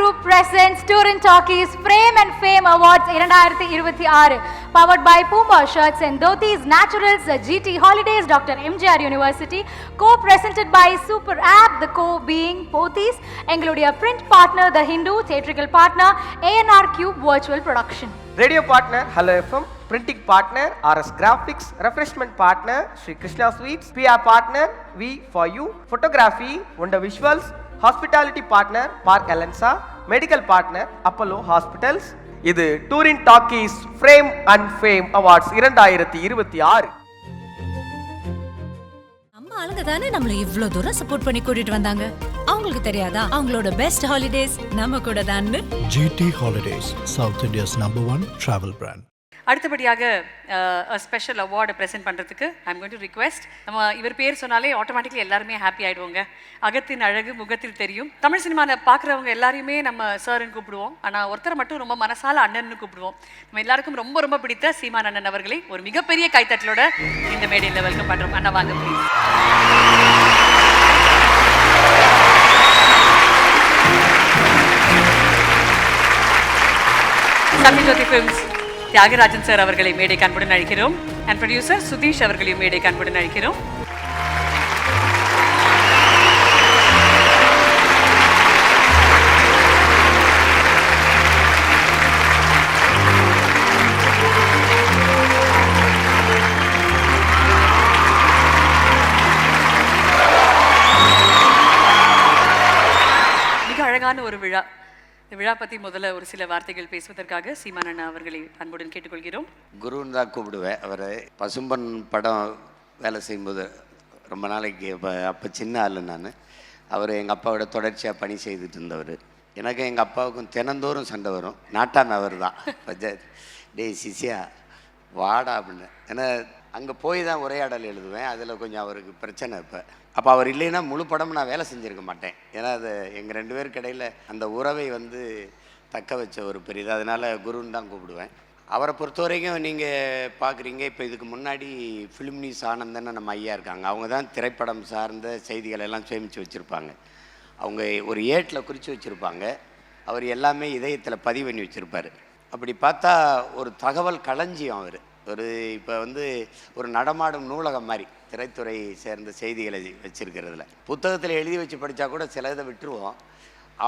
Group presents Turin Talkies Frame and Fame Awards 2026, powered by Puma Shirts and Dhotis Naturals, GT Holidays, Dr. MGR University, co-presented by Super App, the co being Pothis, எங்களுடைய print partner The Hindu, theatrical partner ANR Cube Virtual Production. Radio partner Hello FM, printing partner RS Graphics, refreshment partner Sri Krishna Sweets, PR partner V for You, photography Wonder Visuals, hospitality partner Park Alensa, medical partner Apollo Hospitals. இது touring talkies frame and fame awards 2026. ஆளுங்க தானே நம்மள இவ்ளோ தூரம் support பண்ணி கூட்டிட்டு வந்தாங்க. அவங்களுக்கு தெரியாதா அவங்களோட பெஸ்ட் ஹாலிடேஸ் நம்ம கூட தான். GT Holidays, South India's #1 travel brand. அடுத்தபடியாக ஸ்பெஷல் அவார்டு ப்ரெசென்ட் பண்ணுறதுக்கு ஐம் கோயிங் டு ரிக்வெஸ்ட். நம்ம இவர் பேர் சொன்னாலே ஆட்டோமேட்டிக்லி எல்லாருமே ஹாப்பி ஆகிடுவோங்க. அகத்தின் அழகு முகத்தில் தெரியும். தமிழ் சினிமாவில் பார்க்குறவங்க எல்லாரையுமே நம்ம சார்ன்னு கூப்பிடுவோம். ஆனால் ஒருத்தரை மட்டும் ரொம்ப மனசால அண்ணன்னு கூப்பிடுவோம். நம்ம எல்லாருக்கும் ரொம்ப ரொம்ப பிடித்த சீமான் அண்ணன் அவர்களை ஒரு மிகப்பெரிய கைத்தட்டலோட இந்த மேடையில் வெல்கம் பண்ணுறோம். அண்ணா வாங்க please. Sathyajothi films Thiagarajan sir அவர்களை மேடை அன்புடன் அழைக்கிறோம். அண்ட் ப்ரொடியூசர் சுதீஷ் அவர்களையும் மேடை அன்புடன் அழைக்கிறோம். மிக அழகான ஒரு விழா. இந்த விழா பற்றி முதல்ல ஒரு சில வார்த்தைகள் பேசுவதற்காக சீமான் அண்ணா அவர்களை அன்புடன் கேட்டுக்கொள்கிறோம். குருன்னு தான் கூப்பிடுவேன். அவர் பசும்பன் படம் வேலை செய்யும்போது ரொம்ப நாளைக்கு அப்போ சின்ன ஆள் நான். அவர் எங்கள் அப்பாவோட தொடர்ச்சியாக பணி செய்துட்டு இருந்தவர். எனக்கு எங்கள் அப்பாவுக்கும் தினந்தோறும் சண்டை வரும். நாட்டாம அவர் தான் டேய் சிசியா வாடா அப்படின்னு. ஏன்னா அங்கே போய் தான் உரையாடல் எழுதுவேன். அதில் கொஞ்சம் அவருக்கு பிரச்சனை. அப்போ அவர் இல்லைன்னா முழு படம் நான் வேலை செஞ்சுருக்க மாட்டேன். ஏன்னா அது எங்கள் 2 பேருக்கு இடையில் அந்த உறவை தக்க வச்ச ஒரு பெரியது. அதனால் குருன்னு தான் கூப்பிடுவேன். அவரை பொறுத்த வரைக்கும் நீங்கள் பார்க்குறீங்க, இப்போ இதுக்கு முன்னாடி ஃபிலிம் நியூஸ் ஆனந்தன்னு நம்ம ஐயா இருக்காங்க. அவங்க தான் திரைப்படம் சார்ந்த செய்திகள் எல்லாம் சேமித்து வச்சுருப்பாங்க. அவங்க ஒரு ஏட்டில் குறித்து வச்சுருப்பாங்க. அவர் எல்லாமே இதயத்தில் பதிவு பண்ணி வச்சுருப்பார். அப்படி பார்த்தா ஒரு தகவல் களஞ்சியம் அவர். இப்போ ஒரு நடமாடும் நூலகம் மாதிரி திரைத்துறை சேர்ந்த செய்திகளை வச்சுருக்கிறதுல. புத்தகத்தில் எழுதி வச்சு படித்தா கூட சில இதை விட்டுருவோம்.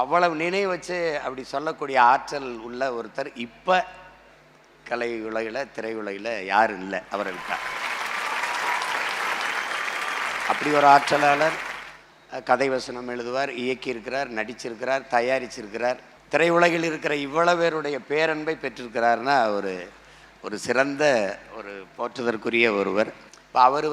அவ்வளவு நினைவு வச்சு அப்படி சொல்லக்கூடிய ஆற்றல் உள்ள ஒருத்தர் இப்போ கலை உலகில் திரை உலகில் யாரும் இல்லை. அவரை விட்டார். அப்படி ஒரு ஆற்றலாளர். கதை வசனம் எழுதுவார், இயக்கியிருக்கிறார், நடிச்சிருக்கிறார், தயாரிச்சிருக்கிறார். திரையுலகில் இருக்கிற இவ்வளவு பேருடைய பேரன்பை பெற்றிருக்கிறாருன்னா ஒரு சிறந்த ஒரு போற்றுதற்குரிய ஒருவர். இப்போ அவர்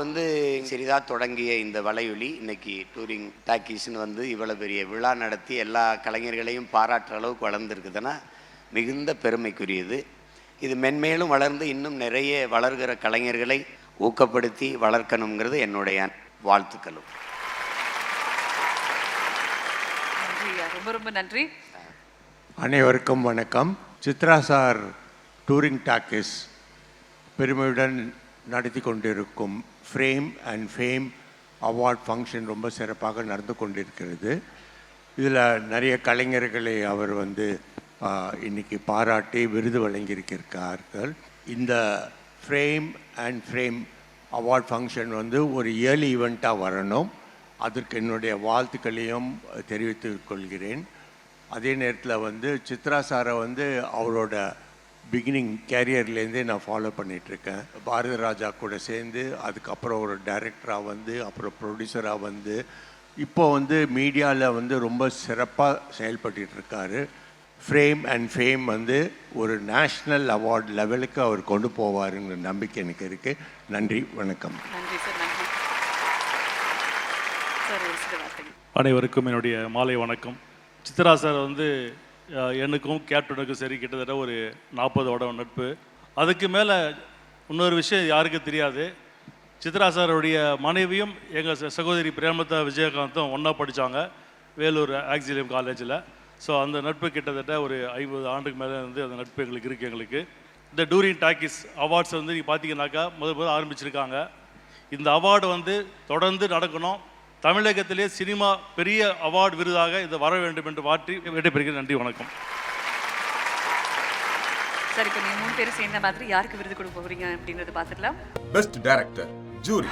சிறிதாக தொடங்கிய இந்த வலையொலி இன்னைக்கு டூரிங் டாக்கீஸ்னு இவ்வளோ பெரிய விழா நடத்தி எல்லா கலைஞர்களையும் பாராட்டுற அளவுக்கு வளர்ந்துருக்குதுன்னா மிகுந்த பெருமைக்குரியது. இது மென்மேலும் வளர்ந்து இன்னும் நிறைய வளர்கிற கலைஞர்களை ஊக்கப்படுத்தி வளர்க்கணுங்கிறது என்னுடைய வாழ்த்துக்களும். ரொம்ப ரொம்ப நன்றி. அனைவருக்கும் வணக்கம். சித்ரா சார் டூரிங் டாக்கீஸ் பெருமையுடன் நடத்தி கொண்டிருக்கும் frame and fame award function ரொம்ப சிறப்பாக நடந்து கொண்டிருக்கிறது. இதில் நிறைய கலைஞர்களை அவர் இன்னைக்கு பாராட்டி விருது வழங்கியிருக்கிறார்கள். இந்த frame and fame award function ஒரு இயர்லி ஈவெண்ட்டாக வரணும். அதற்கு என்னுடைய வாழ்த்துக்களையும் தெரிவித்துக் கொள்கிறேன். அதே நேரத்தில் சித்ரா சாரை அவரோட பிகினிங் கேரியர்லேருந்தே நான் ஃபாலோ பண்ணிகிட்ருக்கேன். பாரதி ராஜா கூட சேர்ந்து அதுக்கப்புறம் ஒரு டைரக்டராக அப்புறம் ப்ரொடியூசராக இப்போ மீடியாவில் ரொம்ப சிறப்பாக செயல்பட்டுருக்காரு. ஃப்ரேம் அண்ட் ஃபேம் ஒரு நேஷ்னல் அவார்ட் லெவலுக்கு அவர் கொண்டு போவாருங்கிற நம்பிக்கை எனக்கு இருக்குது. நன்றி, வணக்கம். நன்றி சார். நன்றி சார். அனைவருக்கும் என்னுடைய மாலை வணக்கம். சித்ரா சார் எனக்கும் கேப்டனுக்கும் சரி கிட்டத்தட்ட ஒரு 40 வருட நட்பு. அதுக்கு மேலே இன்னொரு விஷயம் யாருக்கும் தெரியாது. சித்ரா சாருடைய மனைவியும் எங்கள் சகோதரி பிரேமலதா விஜயகாந்தும் ஒன்றா படித்தாங்க வேலூர் ஆக்சிலியம் காலேஜில். ஸோ அந்த நட்பு கிட்டத்தட்ட ஒரு 50 ஆண்டுக்கு மேலே அந்த நட்பு எங்களுக்கு இருக்குது. எங்களுக்கு இந்த டூரிங் டாக்கீஸ் அவார்ட்ஸ் நீங்கள் பார்த்தீங்கன்னாக்கா முதல் ஆரம்பிச்சிருக்காங்க. இந்த அவார்டு தொடர்ந்து நடக்கணும். தமிழகத்திலே சினிமா பெரிய அவார்டு விருதாக இது வர வேண்டும் என்று வாட்டி விடைபெறுகிறேன். நன்றி, வணக்கம். சரி, இப்போ நீங்கள் 3 பேரும் சேர்ந்த மாதிரி யாருக்கு விருது கொடுக்க போகிறீங்க அப்படின்றத பார்த்துக்கலாம். பெஸ்ட் டைரக்டர் ஜூரி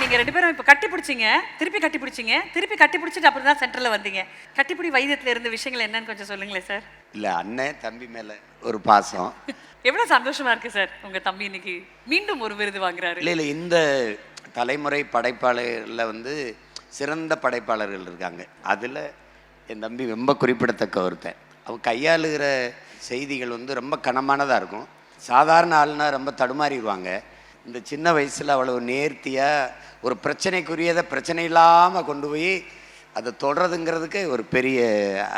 நீங்கள் 2 பேரும் இப்போ கட்டி பிடிச்சிங்க, திருப்பி கட்டி பிடிச்சிங்க, திருப்பி கட்டி பிடிச்சிட்டு அப்புறம் தான் சென்டரில் வந்தீங்க. கட்டிப்பிடி வைத்தியத்தில் இருந்த விஷயங்கள் என்னன்னு கொஞ்சம் சொல்லுங்களேன் சார். இல்லை, அண்ணன் தம்பி மேலே ஒரு பாசம். எவ்வளோ சந்தோஷமா இருக்கு சார், உங்கள் தம்பி இன்னைக்கு மீண்டும் ஒரு விருது வாங்குறாரு. இல்லை, இந்த தலைமுறை படைப்பாளர்களில் வந்து சிறந்த படைப்பாளர்கள் இருக்காங்க. அதில் என் தம்பி ரொம்ப குறிப்பிடத்தக்க ஒருத்தன். அவன் கையாளுகிற செய்திகள் வந்து ரொம்ப கனமானதாக இருக்கும். சாதாரண ஆளுனா ரொம்ப தடுமாறிடுவாங்க. இந்த சின்ன வயசில் அவ்வளோ நேர்த்தியாக ஒரு பிரச்சனைக்குரியதை பிரச்சனை இல்லாமல் கொண்டு போய் அதை தொடர்றதுங்கிறதுக்கு ஒரு பெரிய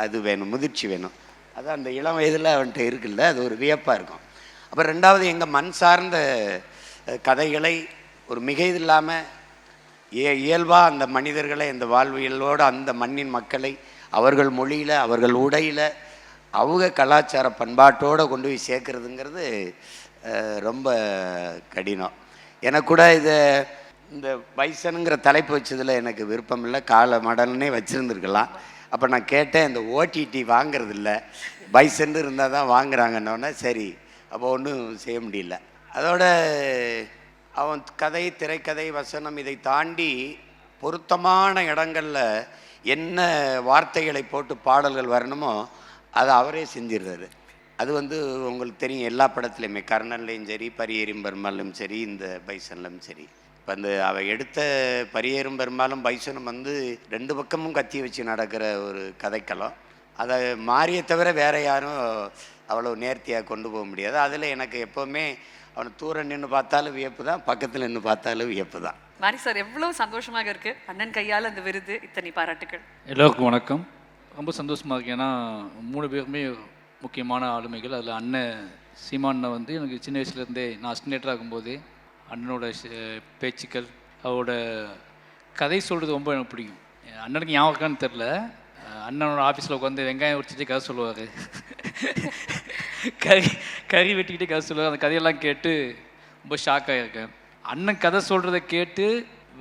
அது வேணும், முதிர்ச்சி வேணும். அது அந்த இளம் வயதில் அவன்கிட்ட இருக்குல்ல, அது ஒரு வியப்பாக இருக்கும். அப்புறம் 2வது, எங்கள் மண் சார்ந்த கதைகளை ஒரு மிக இது இல்லாமல் இயல்பாக அந்த மனிதர்களை, அந்த வாழ்வியலோடு அந்த மண்ணின் மக்களை அவர்கள் மொழியில், அவர்கள் உடையில், அவங்க கலாச்சார பண்பாட்டோடு கொண்டு போய் சேர்க்குறதுங்கிறது ரொம்ப கடினம். எனக்கு கூட இந்த பைசனுங்கிற தலைப்பு வச்சதில் எனக்கு விருப்பம் இல்லை. காலை மடல்னே வச்சுருந்துருக்கலாம். அப்போ நான் கேட்டேன், இந்த ஓடிடி வாங்கிறது இல்லை, பைசன் இருந்தால் தான் வாங்குறாங்கன்னொன்னே சரி, அப்போ ஒன்றும் செய்ய முடியல. அதோட அவன் கதை, திரைக்கதை, வசனம் இதை தாண்டி பொருத்தமான இடங்களில் என்ன வார்த்தைகளை போட்டு பாடல்கள் வரணுமோ அதை அவரே செஞ்சிடுறாரு. அது வந்து உங்களுக்கு தெரியும், எல்லா படத்துலையுமே கர்ணன்லேயும் சரி, பரியேறும் பெருமாளும் சரி, இந்த பைசன்லும் சரி. இப்போ அந்த அவள் எடுத்த பரியேறும் பெருமாளும் பைசனும் வந்து 2 பக்கமும் கத்தி வச்சு நடக்கிற ஒரு கதைக்களம். அதை மாறிய தவிர வேறு யாரும் அவ்வளோ நேர்த்தியாக கொண்டு போக முடியாது. அதில் எனக்கு எப்போவுமே அவனை தூரம் நின்று பார்த்தாலும் வியப்பு தான், பக்கத்தில் நின்று பார்த்தாலும் வியப்பு தான். மாரி சார், எவ்வளோ சந்தோஷமாக இருக்குது அண்ணன் கையால் அந்த விருது. இத்தனை பாராட்டுகள். எல்லோருக்கும் வணக்கம். ரொம்ப சந்தோஷமாக இருக்கு. ஏன்னா 3 பேருமே முக்கியமான ஆளுமைகள். அதில் அண்ணன் சீமானை வந்து எனக்கு சின்ன வயசுலேருந்தே, நான் அசிஸ்டன்ட் ஆகும்போதே அண்ணனோட பேச்சுக்கள், அவரோட கதை சொல்கிறது ரொம்ப எனக்கு பிடிக்கும். அண்ணனுக்கு ஞாபகம் இருக்கான்னு தெரில, அண்ணனோட ஆஃபீஸில் உட்காந்து வெங்காயம் உரிச்சிட்டு கதை சொல்லுவார், கறி வெட்டிக்கிட்டே கதை சொல்லுவார். அந்த கதையெல்லாம் கேட்டு ரொம்ப ஷாக்காக இருக்கேன். அண்ணன் கதை சொல்கிறத கேட்டு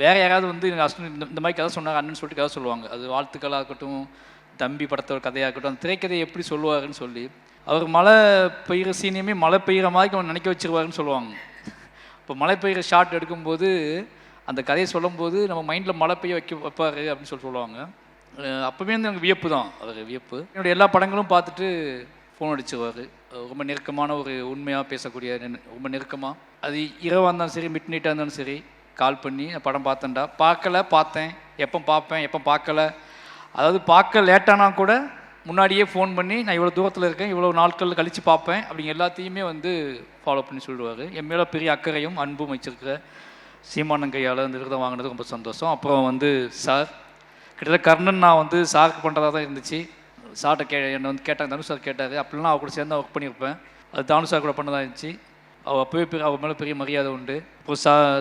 வேறு யாராவது வந்து அசிஸ்டன்ட் இந்த மாதிரி கதை சொன்னாங்க அண்ணன் சொல்லிட்டு கதை சொல்லுவாங்க. அது வாழ்த்துக்களாக இருக்கட்டும், தம்பி படத்தோட கதையாக இருக்கட்டும், அந்த திரைக்கதையை எப்படி சொல்லுவாருன்னு சொல்லி, அவர் மழை பெய்கிற சீனையுமே மழை பெய்கிற மாதிரி அவன் நினைக்க வச்சுருவாருன்னு சொல்லுவாங்க. இப்போ மழை பெய்கிற ஷாட் எடுக்கும்போது அந்த கதையை சொல்லும்போது நம்ம மைண்டில் மழை பெய்ய வைப்பார் அப்படின்னு சொல்லுவாங்க. அப்போவே வந்து எனக்கு வியப்பு தான், அவர் வியப்பு. என்னுடைய எல்லா படங்களும் பார்த்துட்டு ஃபோன் அடிச்சுவார். ரொம்ப நெருக்கமான ஒரு உண்மையாக பேசக்கூடிய, ரொம்ப நெருக்கமாக, அது இரவாக இருந்தாலும் சரி, மிட் நைட்டாக இருந்தாலும் சரி, கால் பண்ணி படம் பார்த்தேன்டா, பார்க்கல, பார்த்தேன், எப்போ பார்ப்பேன், எப்போ பார்க்கல, அதாவது பார்க்க லேட்டானா கூட முன்னாடியே ஃபோன் பண்ணி நான் இவ்வளோ தூரத்தில் இருக்கேன், இவ்வளோ நாட்கள் கழித்து பார்ப்பேன் அப்படிங்க எல்லாத்தையுமே வந்து ஃபாலோ பண்ணி சொல்லுவார். என் மேலே பெரிய அக்கறையும் அன்பும் வச்சுருக்கிற சீமானன் கையால் இந்த விருதை வாங்கினது ரொம்ப சந்தோஷம். அப்புறம் வந்து சார், கிட்டத்தட்ட கர்ணன் நான் வந்து சாருக்கு பண்ணுறதா தான் இருந்துச்சு. சார்கிட்ட என்னை வந்து கேட்டாங்க, தனு சார் கேட்டார். அப்படிலாம் அவர் கூட சேர்ந்து ஒர்க் பண்ணியிருப்பேன். அது தானு சார் கூட பண்ணதாக இருந்துச்சு. அவர் அப்போவே அவர் மேலே பெரிய மரியாதை உண்டு. இப்போ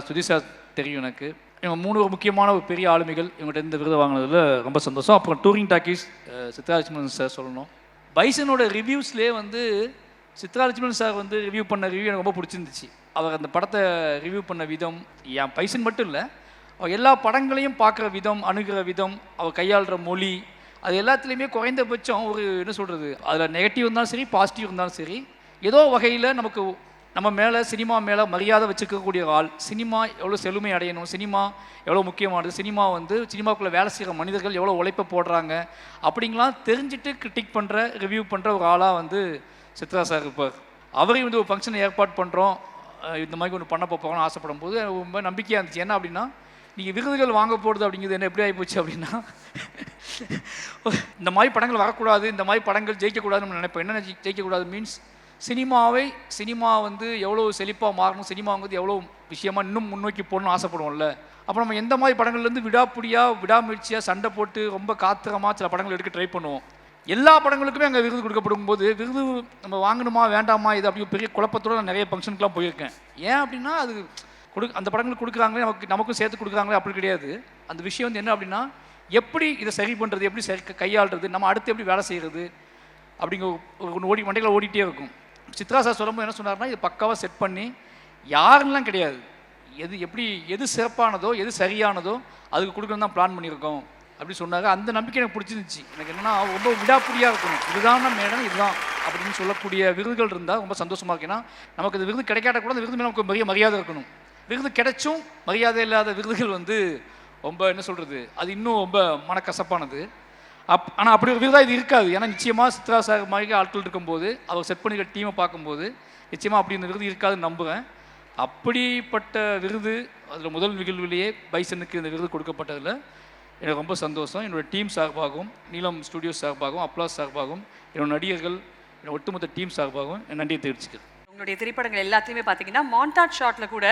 சுதீஷ் சார் தெரியும் எனக்கு. இவங்க 3 முக்கியமான ஒரு பெரிய ஆளுமைகள். இவங்கள்ட்ட இந்த விருது வாங்கினதில் ரொம்ப சந்தோஷம். அப்புறம் டூரிங் டாக்கீஸ் சித்ராலட்சுமணன் சார் சொல்லணும். பைசனோட ரிவ்யூஸ்லேயே வந்து சித்ராலட்சுமணன் சார் வந்து ரிவ்யூ பண்ண ரிவ்யூ எனக்கு ரொம்ப பிடிச்சிருந்துச்சு. அவர் அந்த படத்தை ரிவ்யூ பண்ண விதம், என் பைசன் மட்டும் இல்லை, அவர் எல்லா படங்களையும் பார்க்குற விதம், அணுகிற விதம், அவர் கையாளுற மொழி, அது எல்லாத்துலேயுமே குறைந்தபட்சம் ஒரு என்ன சொல்கிறது, அதில் நெகட்டிவ் இருந்தாலும் சரி, பாசிட்டிவ் இருந்தாலும் சரி, ஏதோ வகையில் நமக்கு நம்ம மேலே, சினிமா மேலே மரியாதை வச்சுக்கக்கூடிய ஆள். சினிமா எவ்வளோ செழுமை அடையணும், சினிமா எவ்வளோ முக்கியமானது, சினிமா வந்து சினிமாக்குள்ளே வேலை செய்கிற மனிதர்கள் எவ்வளோ உழைப்பை போடுறாங்க அப்படிங்கலாம் தெரிஞ்சுட்டு கிரிட்டிக் பண்ணுற, ரிவ்யூ பண்ணுற ஒரு ஆளாக வந்து சித்ரா சார் இருப்பார். அவரையும் வந்து ஒரு ஃபங்க்ஷனை ஏற்பாடு பண்ணுறோம், இந்த மாதிரி ஒன்று பண்ண போகிறோம்னு ஆசைப்படும் போது ரொம்ப நம்பிக்கையாக இருந்துச்சு. என்ன அப்படின்னா, நீங்கள் விருதுகள் வாங்க போகிறது அப்படிங்கிறது என்ன எப்படி ஆகிப்போச்சு அப்படின்னா, இந்த மாதிரி படங்கள் வரக்கூடாது, இந்த மாதிரி படங்கள் ஜெயிக்கக்கூடாதுன்னு நம்ம நினைப்போம். என்ன ஜெயிக்கக்கூடாது மீன்ஸ் சினிமா வந்து எவ்வளோ செழிப்பாக மாறணும், சினிமா வந்து எவ்வளோ விஷயமா இன்னும் முன்னோக்கி போகணும்னு ஆசைப்படுவோம்ல. அப்போ நம்ம எந்த மாதிரி படங்கள்லேருந்து விடாமுயற்சியாக சண்டை போட்டு ரொம்ப காத்திரமாக சில படங்கள் எடுக்க ட்ரை பண்ணுவோம். எல்லா படங்களுக்குமே அங்கே விருது கொடுக்கப்படும் போது விருது நம்ம வாங்கணுமா வேண்டாமா இது அப்படி பெரிய குழப்பத்தோடு நான் நிறைய ஃபங்க்ஷனுக்குலாம் போயிருக்கேன். ஏன் அப்படின்னா அது அந்த படங்கள் கொடுக்குறாங்களே நமக்கும் சேர்த்து கொடுக்குறாங்களே அப்படி கிடையாது. அந்த விஷயம் வந்து என்ன அப்படின்னா, எப்படி இதை சரி பண்ணுறது, எப்படி சரி கையாளுறது, நம்ம அடுத்து எப்படி வேலை செய்கிறது அப்படிங்கிற ஒரு மண்டையில் ஓடிட்டே இருக்கும். சித்ரா சார் சொல்லும்போது என்ன சொன்னார்னா, இது பக்காவாக செட் பண்ணி யாருன்னெலாம் கிடையாது, எது சிறப்பானதோ எது சரியானதோ அதுக்கு கொடுக்கணும் தான் பிளான் பண்ணியிருக்கோம் அப்படி சொன்னாங்க. அந்த நம்பிக்கை எனக்கு பிடிச்சிருந்துச்சு. எனக்கு என்னென்னா ரொம்ப விடாப்பிடியாக இருக்கணும், இதுதான் மேடம் இதுதான் அப்படின்னு சொல்லக்கூடிய விருதுகள் இருந்தால் ரொம்ப சந்தோஷமாக இருக்கு. ஏன்னா நமக்கு இந்த விருது கிடைக்காட்ட கூட அந்த விருது மேலே நமக்கு பெரிய மரியாதை இருக்கணும். விருது கிடைச்சும் மரியாதை இல்லாத விருதுகள் வந்து ரொம்ப என்ன சொல்கிறது, அது இன்னும் ரொம்ப மனக்கசப்பானது. ஆனால் அப்படி ஒரு விருதாக இது இருக்காது. ஏன்னா நிச்சயமாக சித்ரா சார் மாதிரி ஆட்கள் இருக்கும்போது அவர் செட் பண்ணிக்கிற டீமை பார்க்கும்போது நிச்சயமாக அப்படி இந்த விருது இருக்காதுன்னு நம்புகிறேன். அப்படிப்பட்ட விருது அதில் முதல் நிகழ்விலேயே பைசனுக்கு இந்த விருது கொடுக்கப்பட்டதில் எனக்கு ரொம்ப சந்தோஷம். என்னோடய டீம் சார்பாகவும், நீலம் ஸ்டுடியோஸ் சார்பாகவும், அப்ளாஸ் சார்பாகவும், என்னோட நடிகர்கள், என்னோட ஒட்டுமொத்த டீம் சார்பாகவும் என் நன்றியை தெரிவிச்சுக்கிறேன். உங்களுடைய திரைப்படங்கள் எல்லாத்தையுமே பார்த்தீங்கன்னா மாண்டாஜ் ஷாட்ல கூட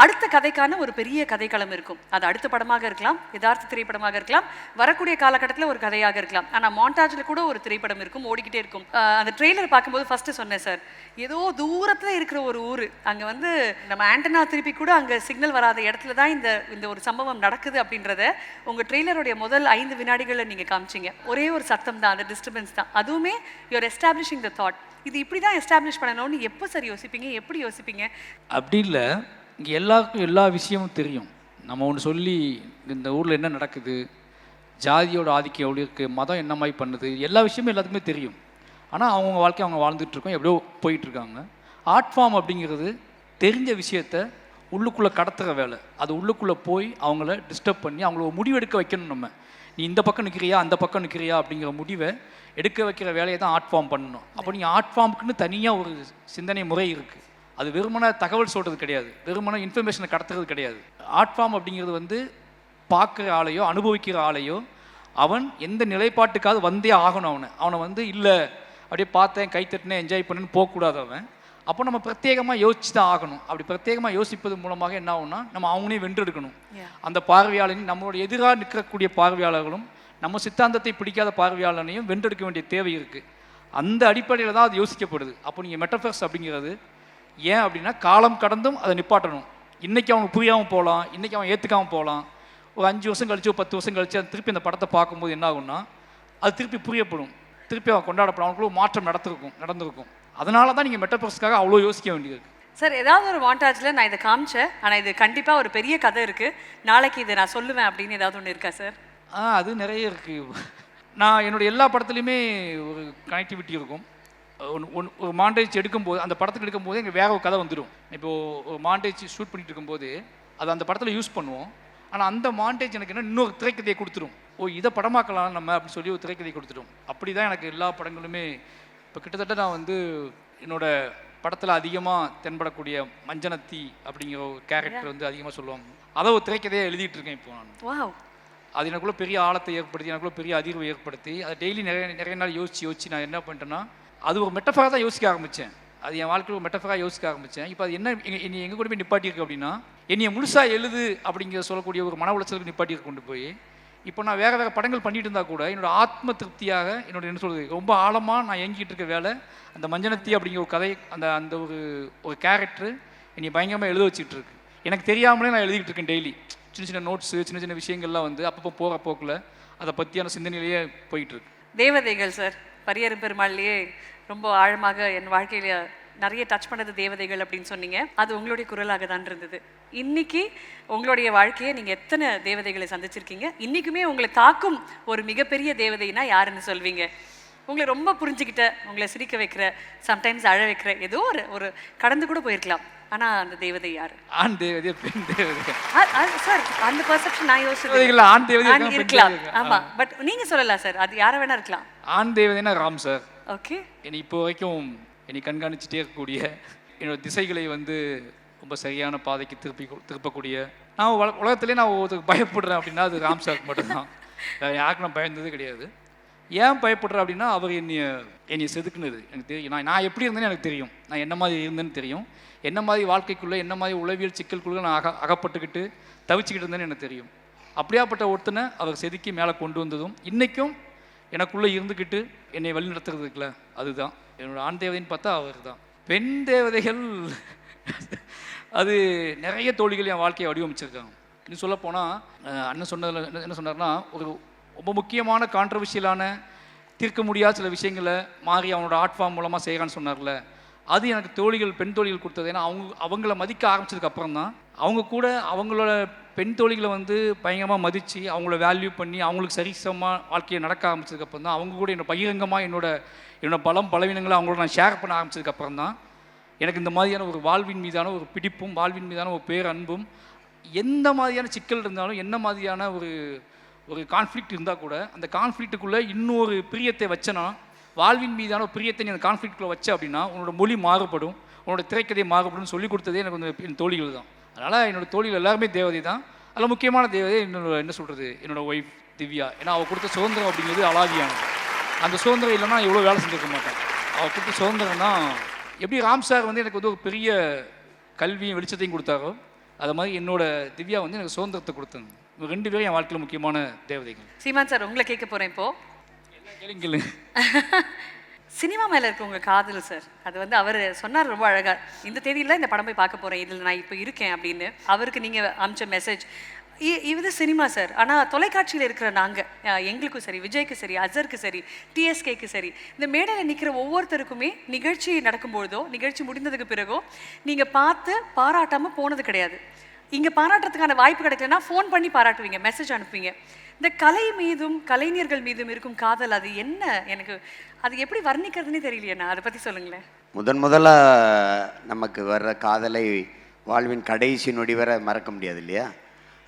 அடுத்த கதைக்கான ஒரு பெரிய கதைக்களம் இருக்கும். அது அடுத்த படமாக இருக்கலாம், யதார்த்த திரைப்படமாக இருக்கலாம், வரக்கூடிய காலகட்டத்தில் ஒரு கதையாக இருக்கலாம். ஆனால் மாண்டாஜில் கூட ஒரு திரைப்படம் இருக்கும், ஓடிக்கிட்டே இருக்கும். அந்த ட்ரெய்லர் பார்க்கும்போது ஃபஸ்ட்டு சொன்னேன் சார், ஏதோ தூரத்தில் இருக்கிற ஒரு ஊர், அங்கே வந்து நம்ம ஆண்டனா திருப்பி கூட அங்கே சிக்னல் வராத இடத்துல தான் இந்த ஒரு சம்பவம் நடக்குது அப்படின்றத உங்கள் ட்ரெய்லருடைய முதல் 5 வினாடிகளில் நீங்கள் காமிச்சிங்க. ஒரே ஒரு சத்தம் தான், அந்த டிஸ்டர்பன்ஸ் தான். அதுவுமே யூஆர் எஸ்டாப்ளிஷிங் த தாட். இது இப்படி தான் எஸ்டாப்ளிஷ் பண்ணணும்னு எப்போ சார் யோசிப்பீங்க, எப்படி யோசிப்பீங்க? அப்படி இல்லை, இங்கே எல்லாருக்கும் எல்லா விஷயமும் தெரியும். நம்ம ஒன்று சொல்லி இந்த ஊரில் என்ன நடக்குது, ஜாதியோட ஆதிக்கம் எவ்வளோ இருக்குது, மதம் என்ன மாதிரி பண்ணுது, எல்லா விஷயமும் எல்லாத்துக்குமே தெரியும். ஆனால் அவங்க வாழ்க்கையை அவங்க வாழ்ந்துட்டுருக்கோம், எப்படியோ போயிட்டுருக்காங்க. ஆர்ட் ஃபார்ம் அப்படிங்கிறது தெரிஞ்ச விஷயத்த உள்ளுக்குள்ளே கடத்துகிற வேலை. அது உள்ளுக்குள்ளே போய் அவங்கள டிஸ்டர்ப் பண்ணி அவங்கள முடிவெடுக்க வைக்கணும். நம்ம நீ இந்த பக்கம் நிற்கிறியா அந்த பக்கம் நிற்கிறியா அப்படிங்கிற முடிவை எடுக்க வைக்கிற வேலையை தான் ஆர்ட் ஃபார்ம் பண்ணணும். அப்போ நீங்கள் ஆர்ட் ஃபார்முக்குன்னு தனியாக ஒரு சிந்தனை முறை இருக்குது. அது வெறுமன தகவல் சொல்கிறது கிடையாது, வெறுமன இன்ஃபர்மேஷனை கடத்துறது கிடையாது. ஆர்ட் ஃபார்ம் அப்படிங்கிறது வந்து பார்க்குற ஆளையோ அனுபவிக்கிற ஆளையோ அவன் எந்த நிலைப்பாட்டுக்காவது வந்தே ஆகணும். அவனை வந்து இல்லை அப்படியே பார்த்தேன் கை தட்டினேன் என்ஜாய் பண்ணுன்னு போகக்கூடாது அவன். அப்போ நம்ம பிரத்யேகமாக யோசிச்சு தான் ஆகணும். அப்படி பிரத்யேகமாக யோசிப்பது மூலமாக என்ன ஆகும்னா, நம்ம அவங்களையும் வென்றெடுக்கணும். அந்த பார்வையாளனையும் நம்மளோட எதிராக நிற்கக்கூடிய பார்வையாளர்களும் நம்ம சித்தாந்தத்தை பிடிக்காத பார்வையாளனையும் வென்றெடுக்க வேண்டிய தேவை இருக்குது. அந்த அடிப்படையில் தான் அது யோசிக்கப்படுது. அப்போ நீங்கள் மெட்டஃபர்ஸ் அப்படிங்கிறது ஏன் அப்படின்னா, காலம் கடந்தும் அதை நிப்பாட்டணும். இன்றைக்கி அவனுக்கு புரியாமல் போகலாம், இன்றைக்கி அவன் ஏற்றுக்காமல் போகலாம். ஒரு 5 வருஷம் கழிச்சு 10 வருஷம் கழிச்சு அது திருப்பி அந்த படத்தை பார்க்கும்போது என்ன ஆகும்னா, அது திருப்பி புரியப்படும், திருப்பி அவன் கொண்டாடப்படும், அவனுக்குள்ள மாற்றம் நடந்திருக்கும். அதனால தான் நீங்கள் மெட்டஃபர்ஸ்க்காக அவ்வளோ யோசிக்க வேண்டியது இருக்குது. சார், ஏதாவது ஒரு மாண்டாஜில் நான் இதை காமிச்சேன், ஆனால் இது கண்டிப்பாக ஒரு பெரிய கதை இருக்குது, நாளைக்கு இதை நான் சொல்லுவேன் அப்படின்னு ஏதாவது ஒன்று இருக்கா சார்? அது நிறைய இருக்குது. நான் என்னுடைய எல்லா படத்துலையுமே ஒரு கனெக்டிவிட்டி இருக்கும். ஒரு மாண்டேஜ் எடுக்கும்போது, அந்த படத்துக்கு எடுக்கும்போது எங்கள் வேற ஒரு கதை வந்துடும். இப்போது ஒரு மாண்டேஜ் ஷூட் பண்ணிட்டு இருக்கும்போது அது அந்த படத்தில் யூஸ் பண்ணுவோம். ஆனால் அந்த மாண்டேஜ் எனக்கு என்ன இன்னொரு திரைக்கதையை கொடுத்துரும். இதை படமாக்கலாம் நம்ம அப்படின்னு சொல்லி ஒரு திரைக்கதையை கொடுத்துடும். அப்படி தான் எனக்கு எல்லா படங்களுமே. இப்போ கிட்டத்தட்ட நான் வந்து என்னோட படத்தில் அதிகமாக தென்படக்கூடிய மஞ்சனத்தி அப்படிங்கிற ஒரு கேரக்டர் வந்து அதிகமாக சொல்லுவாங்க. அதை ஒரு திரைக்கதையை எழுதிட்டு இருக்கேன் இப்போ நான். அது எனக்குள்ளே பெரிய ஆழத்தை ஏற்படுத்தி, எனக்குள்ளே பெரிய அதிர்வை ஏற்படுத்தி, அதை டெய்லி நிறைய நாள் யோசிச்சு நான் என்ன பண்ணிட்டேன்னா, அது ஒரு மெட்டஃபராக தான் யோசிக்க ஆரம்பித்தேன். அது என் வாழ்க்கையில் ஒரு மெட்டஃபராக யோசிக்க ஆரம்பித்தேன். இப்போ அது என்ன என்னை எங்கே கொண்டு போய் நிப்பாட்டியிருக்கு அப்படின்னா, என்னையை முழுசாக எழுது அப்படிங்கிற சொல்லக்கூடிய ஒரு மன உளைச்சலுக்கு நிப்பாட்டியிருக்கு கொண்டு போய். இப்போ நான் வேறு படங்கள் பண்ணிட்டு இருந்தால் கூட என்னோட ஆத்ம திருப்தியாக என்னோட என்ன சொல்கிறது, ரொம்ப ஆழமாக நான் இயங்கிட்டு இருக்க வேலை அந்த மஞ்சனத்தி அப்படிங்கிற ஒரு கதை, அந்த ஒரு கேரக்டரு என்னை பயங்கரமாக எழுத வச்சுட்டு இருக்கு. எனக்கு தெரியாமலே நான் எழுதிக்கிட்டு இருக்கேன் டெய்லி. சின்ன சின்ன நோட்ஸு, சின்ன சின்ன விஷயங்கள்லாம் வந்து அப்பப்போ போகிற போக்கில் அதை பற்றியான சிந்தனையிலேயே போயிட்டுருக்கு. தேவதைகள் சார், பரியரும் பெருமாள்லேயே ரொம்ப ஆழமாக என் வாழ்க்கையில் நிறைய டச் பண்ணது தேவதைகள் அப்படின்னு சொன்னீங்க. அது உங்களுடைய குரலாக தான் இருந்தது. இன்னைக்கு உங்களுடைய வாழ்க்கையை நீங்கள் எத்தனை தேவதைகளை சந்திச்சிருக்கீங்க? இன்றைக்குமே உங்களை தாக்கும் ஒரு மிகப்பெரிய தேவதைனா யாருன்னு சொல்வீங்க? உங்களை ரொம்ப புரிஞ்சுக்கிட்ட, உங்களை சிரிக்க வைக்கிற, சம்டைம்ஸ் அழ வைக்கிற, ஏதோ ஒரு கடந்து கூட போயிருக்கலாம், ஆனால் அந்த தேவதை யார்? ஆண் தேவதை, பெண் தேவதை சார், அந்த பெர்செப்ஷன் நான் யோசிச்சேன். ஆண் தேவதை இருக்கலாம், ஆமாம். பட் நீங்கள் சொல்லலாம் சார், அது யாரை வேணா இருக்கலாம். ஆண் தேவதைனா ராம் சார். ஓகே. என்னை இப்போ வரைக்கும் என்னை கண்காணிச்சுட்டே இருக்கக்கூடிய, என்னோட திசைகளை வந்து ரொம்ப சரியான பாதைக்கு திருப்பக்கூடிய, நான் உலகத்துலேயே நான் ஒருத்தருக்கு பயப்படுறேன் அப்படின்னா அது ராம் சாருக்கு மட்டும்தான். வேறு யாருக்கும் நான் பயந்ததே கிடையாது. ஏன் பயப்படுறேன் அப்படின்னா அவர் என்னை செதுக்குனது எனக்கு தெரியும். நான் எப்படி இருந்தேன்னு எனக்கு தெரியும். நான் என்ன மாதிரி இருந்தேன்னு தெரியும். என்ன மாதிரி வாழ்க்கைக்குள்ளே என்ன மாதிரி உளவியல் சிக்கலுக்குள்ளே நான் அகப்பட்டுக்கிட்டு தவிச்சிக்கிட்டு இருந்தேன்னு எனக்கு தெரியும். அப்படியாப்பட்ட ஒருத்தனை அவர் செதுக்கி மேலே கொண்டு வந்ததும் இன்றைக்கும் எனக்குள்ளே இருந்துக்கிட்டு என்னை வழி நடத்துறதுக்குல அதுதான் என்னோடய ஆண் தேவதைன்னு பார்த்தா அவர் தான். பெண் தேவதைகள் அது நிறைய தோழிகள் என் வாழ்க்கையை வடிவமைச்சிருக்காங்க. இன்னும் சொல்லப்போனால் அண்ணன் சொன்னதில் என்ன சொன்னார்னா, ஒரு ரொம்ப முக்கியமான கான்ட்ரவர்ஷியலான தீர்க்க முடியாத சில விஷயங்களை மாறி அவனோட ஆர்ட் ஃபார்ம் மூலமாக செய்கிறான்னு சொன்னார்ல, அது எனக்கு தோழிகள் பெண் தோழிகள் கொடுத்தது. ஏன்னா அவங்கள மதிக்க ஆரம்பிச்சதுக்கு அப்புறம் தான் அவங்க கூட அவங்களோட பெண் தோழிகளை வந்து பயங்கரமாக மதித்து அவங்கள வேல்யூ பண்ணி அவங்களுக்கு சரிசமமாக வாழ்க்கையை நடக்க ஆரம்பிச்சதுக்கப்புறம் தான் அவங்க கூட என்னோட பகிரங்கமாக என்னோட பலம் பலவீனங்களை அவங்களோட நான் ஷேர் பண்ண ஆரம்பிச்சதுக்கப்புறம் தான் எனக்கு இந்த மாதிரியான ஒரு வாழ்வின் மீதான ஒரு பிடிப்பும் வாழ்வின் மீதான ஒரு பேரன்பும், எந்த மாதிரியான சிக்கல் இருந்தாலும் என்ன மாதிரியான ஒரு கான்ஃப்ளிக்ட் இருந்தால் கூட அந்த கான்ஃப்ளிக்ட்டுக்குள்ளே இன்னொரு பிரியத்தை வச்சனா, வாழ்வின் மீதான ஒரு பிரியத்தை நீ அந்த கான்ஃப்ளிக்ட்டுக்குள்ளே வச்ச அப்படின்னா உன்னோட மொழி மாறுபடும், உன்னோட திரைக்கதை மாறுபடும் சொல்லி கொடுத்ததே எனக்கு வந்து என் தோழிகள் தான். அதனால் என்னோடய தோழிகள் எல்லாருமே தேவதை தான். அதில் முக்கியமான தேவதை என்ன சொல்கிறது, என்னோடய ஒய்ஃப் திவ்யா. ஏன்னா அவள் கொடுத்த சுதந்திரம் அப்படிங்கிறது அலாதியானது. அந்த சுதந்திரம் இல்லைன்னா எவ்வளோ வேலை செஞ்சுருக்க மாட்டேன். அவள் கொடுத்த சுதந்திரம் தான். எப்படி ராம் சார் வந்து எனக்கு வந்து ஒரு பெரிய கல்வியும் வெளிச்சத்தையும் கொடுத்தாரோ, அது மாதிரி என்னோட திவ்யா வந்து எனக்கு சுதந்திரத்தை கொடுத்தாங்க. இவங்க 2 பேரும் என் வாழ்க்கையில் முக்கியமான தேவதைகள். சீமான் சார், உங்களை கேட்க போகிறேன் இப்போது. கேளுங்க. சினிமா மேலே இருக்க உங்கள் காதல் சார், அது வந்து அவர் சொன்னார் ரொம்ப அழகாக, இந்த தேதியில் இந்த படம் போய் பார்க்க போகிறேன், இதில் நான் இப்போ இருக்கேன் அப்படின்னு. அவருக்கு நீங்கள் அனுப்பிச்ச மெசேஜ் இது சினிமா சார். ஆனால் தொலைக்காட்சியில் இருக்கிற நாங்கள், எங்களுக்கும் சரி, விஜய்க்கு சரி, அசருக்கு சரி, டிஎஸ்கேக்கு சரி, இந்த மேடையில் நிற்கிற ஒவ்வொருத்தருக்குமே நிகழ்ச்சி நடக்கும்பொழுதோ நிகழ்ச்சி முடிந்ததுக்கு பிறகோ நீங்கள் பார்த்து பாராட்டாமல் போனது கிடையாது. இங்கே பாராட்டுறதுக்கான வாய்ப்பு கிடைக்கலன்னா ஃபோன் பண்ணி பாராட்டுவீங்க, மெசேஜ் அனுப்புவீங்க. இந்த கலை மீதும் கலைஞர்கள் மீதும் இருக்கும் காதல், அது என்ன, எனக்கு அது எப்படி வர்ணிக்கிறதுனே தெரியலையேண்ணா, அதை பற்றி சொல்லுங்களேன். முதலாக நமக்கு வர்ற காதலை வாழ்வின் கடைசி நொடி வரை மறக்க முடியாது இல்லையா?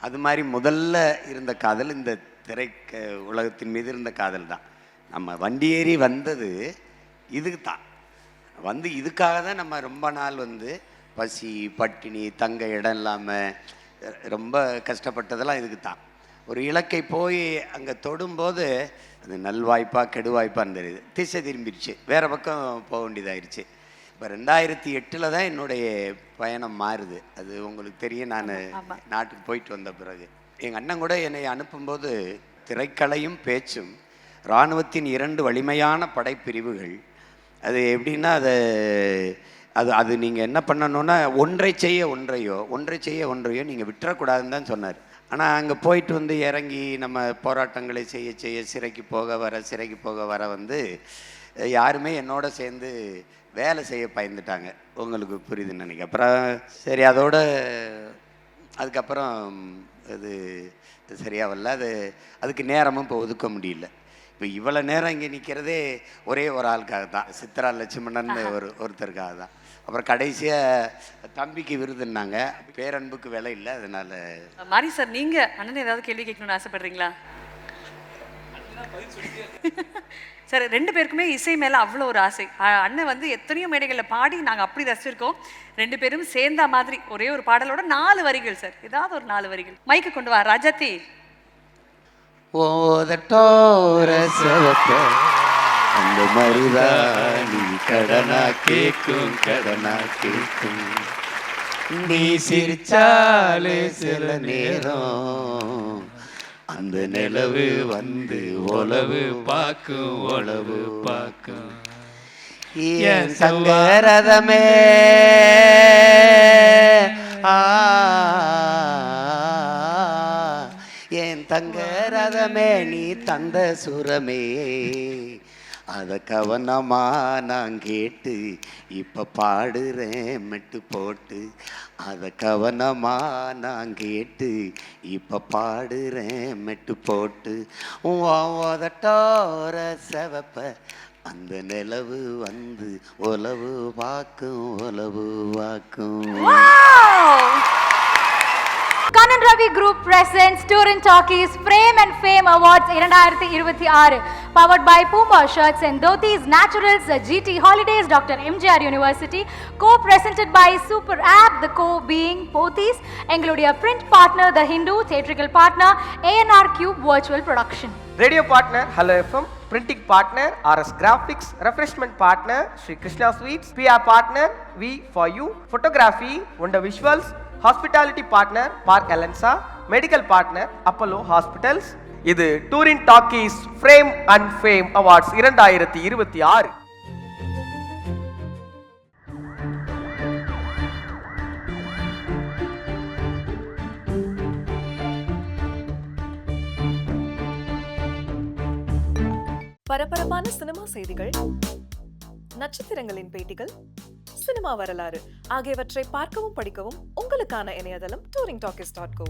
அது மாதிரி முதல்ல இருந்த காதல் இந்த உலகத்தின் மீது இருந்த காதல் தான். நம்ம வண்டி ஏறி வந்தது இதுக்கு தான், வந்து இதுக்காக தான் நம்ம ரொம்ப நாள் வந்து பசி பட்டினி தங்க இடம் இல்லாமல் ரொம்ப கஷ்டப்பட்டதெல்லாம் இதுக்கு தான். ஒரு இலக்கை போய் அங்கே தொடும்போது அது நல்வாய்ப்பா கெடுவாய்ப்பான்னு தெரியுது, திசை திரும்பிடுச்சு, வேறு பக்கம் போக வேண்டியதாகிடுச்சு. இப்போ 2008 தான் என்னுடைய பயணம் மாறுது. அது உங்களுக்கு தெரியும். நான் நாட்டுக்கு போயிட்டு வந்த பிறகு எங்கள் அண்ணன் கூட என்னை அனுப்பும்போது திரைக்கலையும் பேச்சும் இராணுவத்தின் 2 வலிமையான படைப்பிரிவுகள். அது எப்படின்னா அது நீங்கள் என்ன பண்ணணுன்னா ஒன்றை செய்ய ஒன்றையோ நீங்கள் விட்டுறக்கூடாதுன்னு தான் சொன்னார். ஆனால் அங்கே போயிட்டு வந்து இறங்கி நம்ம போராட்டங்களை செய்ய சிறைக்கு போக வர வந்து யாருமே என்னோட சேர்ந்து வேலை செய்ய பயந்துட்டாங்க. உங்களுக்கு புரியுதுன்னு நினைக்கிறேன். அப்புறம் சரி, அதுக்கப்புறம் அது சரியாக வரல. அதுக்கு நேரமும் இப்போ ஒதுக்க முடியல. இப்போ இவ்வளோ நேரம் இங்கே நிற்கிறதே ஒரே ஒரு ஆளுக்காக தான், சித்ரா லட்சுமணன் ஒருத்தருக்காக தான். அப்புறம் கடைசியாக தம்பிக்கு விருதுன்னாங்க. பேரன்புக்கு விலை இல்லை. அதனால மாரி சார், நீங்கள் அண்ணன் ஏதாவது கேள்வி கேட்கணும்னு ஆசைப்படுறீங்களா? சார், 2 பேருக்குமே இசை மேலே அவ்வளோ ஒரு ஆசை. அண்ணன் வந்து எத்தனையோ மேடைகளில் பாடி நாங்கள் அப்படி ரசிச்சிருக்கோம். 2 பேரும் சேர்ந்த மாதிரி ஒரே ஒரு பாடலோட 4 வரிகள் சார், ஏதாவது ஒரு 4 வரிகள். மைக்கு கொண்டு வா ராஜாத்தி. அந்த மாதிரிதான் நீ கடனா கேட்கும் நீ சிரிச்சாலே சில நேரம் அந்த நிலவு வந்து ஒளவு பார்க்கும் என் சங்கரதமே என் தங்கரதமே நீ தந்த சுரமே அதை கவனமா நான் கேட்டு இப்போ பாடுறேன் மெட்டு போட்டு. அதை கவனமா நான் கேட்டு இப்போ பாடுறேன் மெட்டு போட்டு. உதட்டோர செவப்ப அந்த நிலவு வந்து உளவு பார்க்கும். Kanan Ravi Group presents Tour and Talkies Frame and Fame Awards 2026, Powered by Puma Shirts and Dhotis Naturals, GT Holidays, Dr. MGR University. Co-presented by Super App, the co being Pothis. எங்களுடைய print partner The Hindu, theatrical partner ANR Cube Virtual Production. Radio partner Hello FM, printing partner RS Graphics, refreshment partner Sri Krishna Sweets, PR partner V for You, photography Wonder Visuals, hospitality partner Park Alensa, medical partner Apollo Hospitals. இது touring talkies frame and fame awards 2026. பரபரப்பான cinema செய்திகள், நட்சத்திரங்களின் பேட்டிகள், cinema வரலாறு ஆகியவற்றை பார்க்கவும் படிக்கவும் உங்களுக்கான இணையதளம் touringtalkies.co.